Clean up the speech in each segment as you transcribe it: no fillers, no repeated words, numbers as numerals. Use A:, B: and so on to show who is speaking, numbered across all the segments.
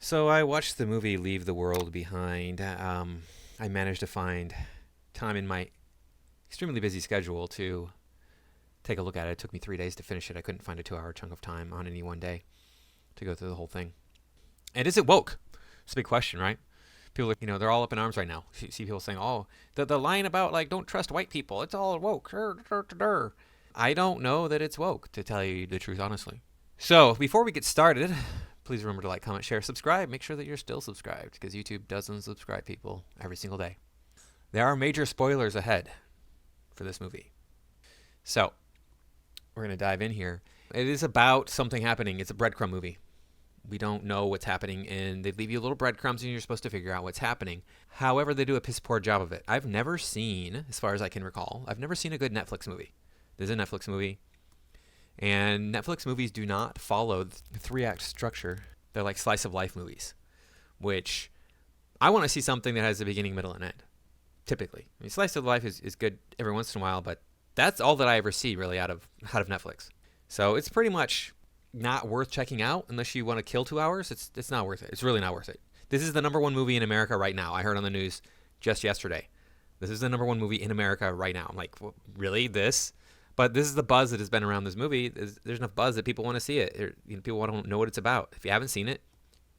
A: So I watched the movie Leave the World Behind. I managed to find time in my extremely busy schedule to take a look at it. It took me 3 days to finish it. I couldn't find a 2 hour chunk of time on any one day to go through the whole thing. And is it woke? It's a big question, right? People, they're all up in arms right now. You see people saying, "Oh, the line about like don't trust white people. It's all woke." I don't know that it's woke, to tell you the truth, honestly. So before we get started, please remember to like, comment, share, subscribe. Make sure that you're still subscribed because YouTube does unsubscribe people every single day. There are major spoilers ahead for this movie. So we're going to dive in here. It is about something happening. It's a breadcrumb movie. We don't know what's happening, and they leave you little breadcrumbs, and you're supposed to figure out what's happening. However, they do a piss poor job of it. I've never seen, as far as I can recall, I've never seen a good Netflix movie. There's a Netflix movie, and Netflix movies do not follow the 3-act structure. They're like slice of life movies, which I want to see something that has a beginning, middle, and end. Typically, I mean, slice of life is good every once in a while, but that's all that I ever see really out of Netflix. So it's pretty much not worth checking out unless you want to kill 2 hours. It's not worth it. It's really not worth it. This is the number one movie in America right now. I heard on the news just yesterday. This is the number one movie in America right now. I'm like, well, really, this? But this is the buzz that has been around this movie. There's enough buzz that people want to see it. People want to know what it's about. If you haven't seen it,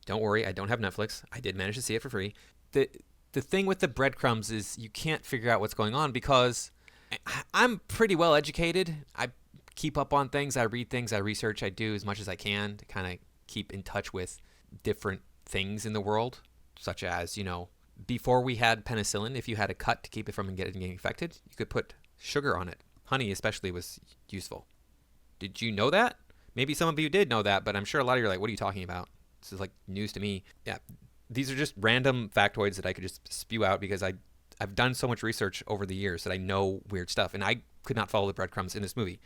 A: don't worry. I don't have Netflix. I did manage to see it for free. The thing with the breadcrumbs is you can't figure out what's going on because I'm pretty well educated. I keep up on things. I read things. I research. I do as much as I can to kind of keep in touch with different things in the world, such as, before we had penicillin, if you had a cut to keep it from getting infected, you could put sugar on it. Honey especially was useful. Did you know that? Maybe some of you did know that, but I'm sure a lot of you are like, what are you talking about? This is like news to me. Yeah, these are just random factoids that I could just spew out because I've done so much research over the years that I know weird stuff, and I could not follow the breadcrumbs in this movie.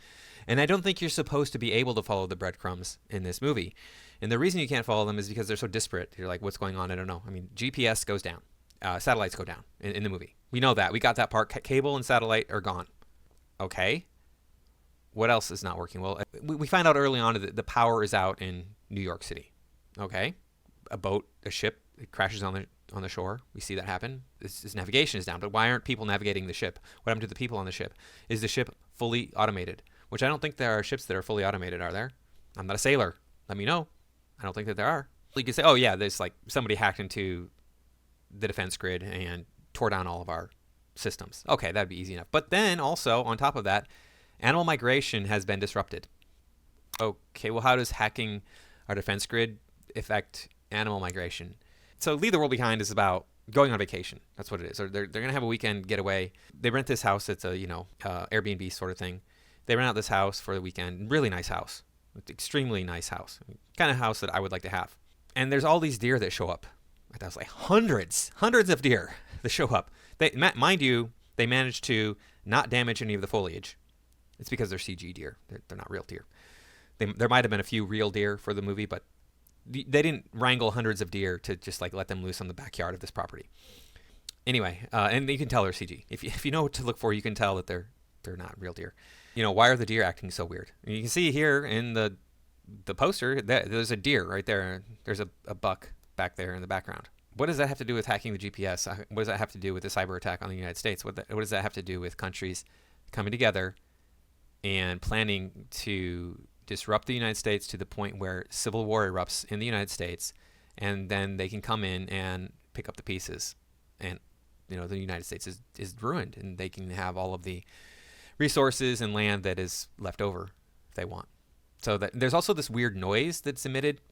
A: And I don't think you're supposed to be able to follow the breadcrumbs in this movie. And the reason you can't follow them is because they're so disparate. You're like, what's going on? I don't know. I mean, GPS goes down. Satellites go down in the movie. We know that. We got that part. Cable and satellite are gone. Okay. What else is not working? Well, we find out early on that the power is out in New York City. Okay. A ship, it crashes on the shore. We see that happen. This navigation is down. But why aren't people navigating the ship? What happened to the people on the ship? Is the ship fully automated? Which I don't think there are ships that are fully automated, are there? I'm not a sailor. Let me know. I don't think that there are. You could say, oh yeah, there's like somebody hacked into the defense grid and tore down all of our systems. Okay, that'd be easy enough. But then also, on top of that, animal migration has been disrupted. Okay, well, how does hacking our defense grid affect animal migration? So Leave the World Behind is about going on vacation. That's what it is. So they're going to have a weekend getaway. They rent this house. It's a, Airbnb sort of thing. They rent out this house for the weekend. Really nice house. Extremely nice house. Kind of house that I would like to have. And there's all these deer that show up. That was like hundreds of deer that show up. Mind you, they managed to not damage any of the foliage. It's because they're CG deer. They're not real deer. There might have been a few real deer for the movie, but they didn't wrangle hundreds of deer to just like let them loose on the backyard of this property. Anyway, and you can tell they're CG. If you know what to look for, you can tell that they're not real deer. Why are the deer acting so weird? You can see here in the poster that there's a deer right there. There's a buck back there in the background. What does that have to do with hacking the GPS? What does that have to do with the cyber attack on the United States? What does that have to do with countries coming together and planning to disrupt the United States to the point where civil war erupts in the United States, and then they can come in and pick up the pieces, and the United States is ruined, and they can have all of the resources and land that is left over if they want. So there's also this weird noise that's emitted,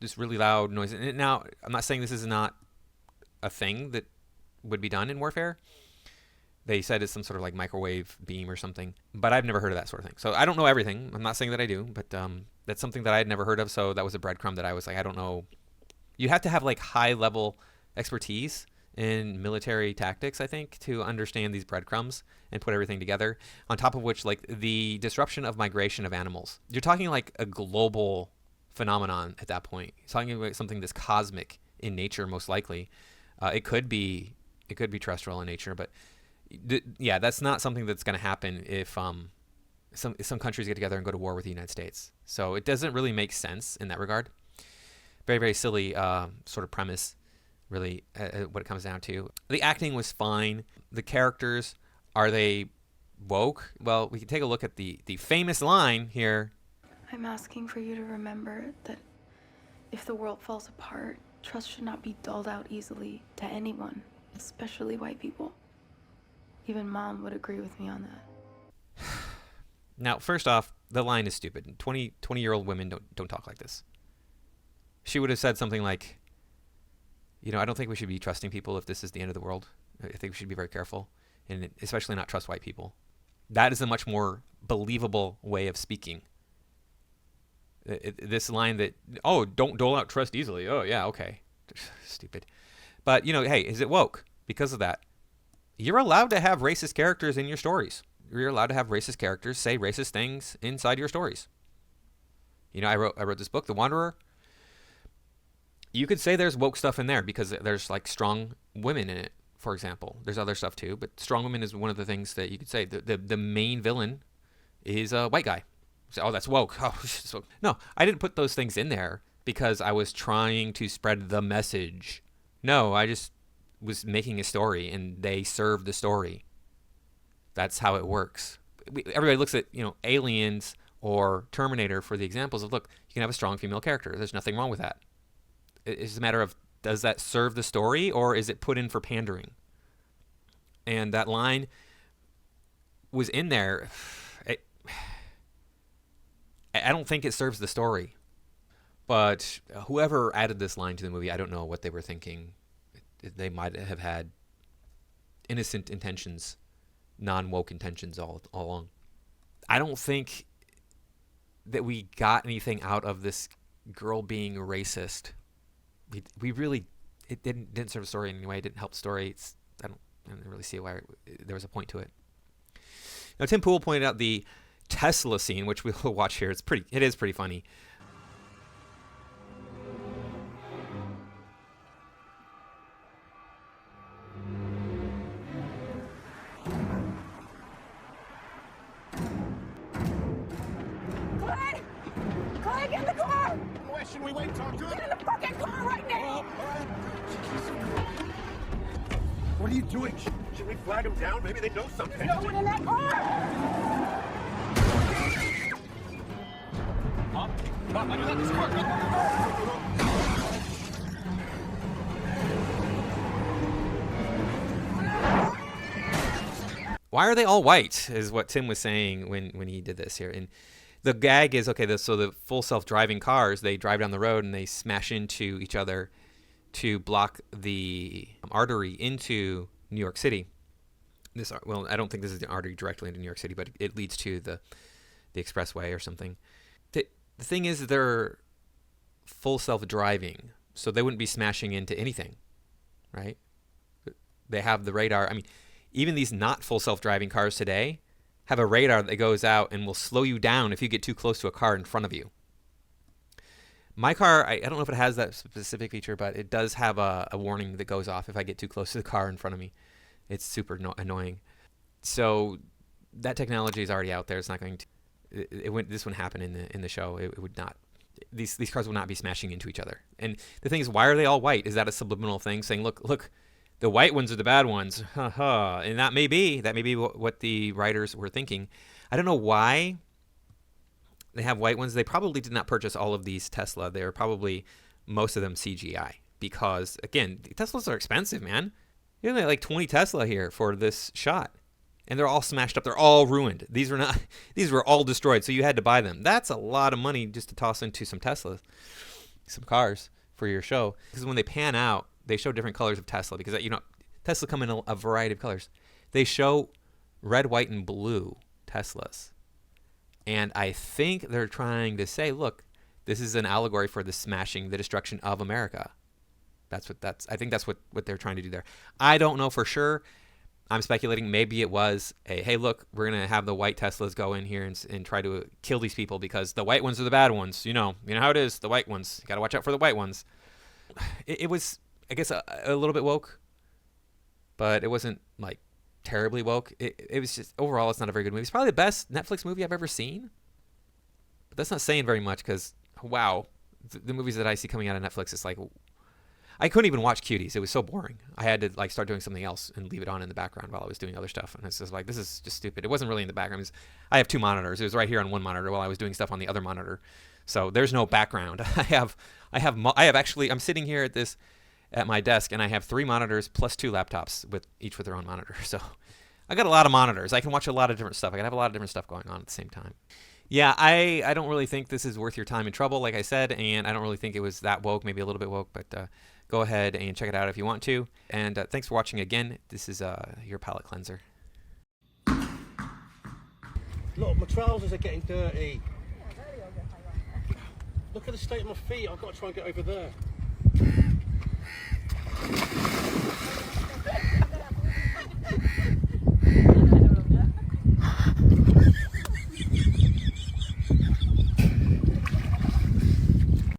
A: this really loud noise. And now, I'm not saying this is not a thing that would be done in warfare. They said it's some sort of like microwave beam or something, but I've never heard of that sort of thing. So I don't know everything. I'm not saying that I do, but that's something that I had never heard of. So that was a breadcrumb that I was like, I don't know. You have to have like high level expertise in military tactics, I think, to understand these breadcrumbs and put everything together. On top of which, like the disruption of migration of animals. You're talking like a global phenomenon at that point. You're talking about something that's cosmic in nature, most likely. It could be terrestrial in nature, but yeah, that's not something that's going to happen if some countries get together and go to war with the United States. So it doesn't really make sense in that regard. Very, very silly sort of premise, really, what it comes down to. The acting was fine. The characters, are they woke? Well, we can take a look at the famous line here.
B: I'm asking for you to remember that if the world falls apart, trust should not be doled out easily to anyone, especially white people. Even Mom would agree with me on that.
A: Now, first off, the line is stupid. 20-year-old women don't talk like this. She would have said something like, I don't think we should be trusting people if this is the end of the world. I think we should be very careful, and especially not trust white people. That is a much more believable way of speaking. This line that, don't dole out trust easily. Oh, yeah, okay. Stupid. But, hey, is it woke? Because of that. You're allowed to have racist characters in your stories. You're allowed to have racist characters say racist things inside your stories. I wrote this book, The Wanderer. You could say there's woke stuff in there because there's like strong women in it, for example. There's other stuff too, but strong women is one of the things that you could say. The main villain is a white guy. So, that's woke. No, I didn't put those things in there because I was trying to spread the message. No, I just was making a story and they served the story. That's how it works. Everybody looks at, Aliens or Terminator for the examples of, look, you can have a strong female character. There's nothing wrong with that. It's a matter of, does that serve the story or is it put in for pandering? And that line was in there. I don't think it serves the story. But whoever added this line to the movie, I don't know what they were thinking. They might have had innocent intentions, non-woke intentions all along. I don't think that we got anything out of this girl being racist. We really, it didn't serve the story in any way. It didn't help the story. I don't really see why there was a point to it. Now, Tim Pool pointed out the Tesla scene, which we'll watch here. It is pretty funny.
C: Clay, get in the car!
D: Why should we wait, talk to him?
C: Get in the fucking car right now!
D: What are you doing? Should we flag them down? Maybe they know something.
C: No one in that car!
D: Mom, I let this car go.
A: Why are they all white is what Tim was saying when he did this here. And the gag is, okay, so the full self-driving cars, they drive down the road and they smash into each other to block the artery into New York City. I don't think this is the artery directly into New York City, but it leads to the expressway or something. The thing is, they're full self-driving, so they wouldn't be smashing into anything, right? They have the radar. I mean, even these not full self-driving cars today have a radar that goes out and will slow you down if you get too close to a car in front of you. My car, I don't know if it has that specific feature, but it does have a warning that goes off if I get too close to the car in front of me. It's super annoying. So that technology is already out there. It's not going to. This wouldn't happen in the show. It would not. These cars will not be smashing into each other. And the thing is, why are they all white? Is that a subliminal thing saying, look, the white ones are the bad ones? And that may be what the writers were thinking. I don't know why they have white ones. They probably did not purchase all of these Tesla. They were probably most of them CGI because, again, Teslas are expensive, man. You only like 20 Tesla here for this shot. And they're all smashed up. They're all ruined. These were all destroyed. So you had to buy them. That's a lot of money just to toss into some Teslas, some cars for your show. Because when they pan out, they show different colors of Tesla because, Tesla come in a variety of colors. They show red, white, and blue Teslas. And I think they're trying to say, look, this is an allegory for the smashing, the destruction of America. I think that's what they're trying to do there. I don't know for sure. I'm speculating maybe it was hey, look, we're going to have the white Teslas go in here and try to kill these people because the white ones are the bad ones. You know how it is, the white ones. You got to watch out for the white ones. It was, I guess, a little bit woke, but it wasn't like terribly woke. It was just, overall, it's not a very good movie. It's probably the best Netflix movie I've ever seen. But that's not saying very much because, wow, the movies that I see coming out of Netflix, it's like I couldn't even watch Cuties. It was so boring. I had to like start doing something else and leave it on in the background while I was doing other stuff. And it's just like, this is just stupid. It wasn't really in the background. I have 2 monitors. It was right here on one monitor while I was doing stuff on the other monitor. So there's no background. I'm sitting here at my desk, and I have 3 monitors plus 2 laptops each with their own monitor. So I got a lot of monitors. I can watch a lot of different stuff. I can have a lot of different stuff going on at the same time. Yeah, I don't really think this is worth your time and trouble, like I said, and I don't really think it was that woke, maybe a little bit woke, but go ahead and check it out if you want to. And thanks for watching again. This is your palate cleanser.
E: Look, my trousers are getting dirty. Look at the state of my feet. I've got to try and get over there.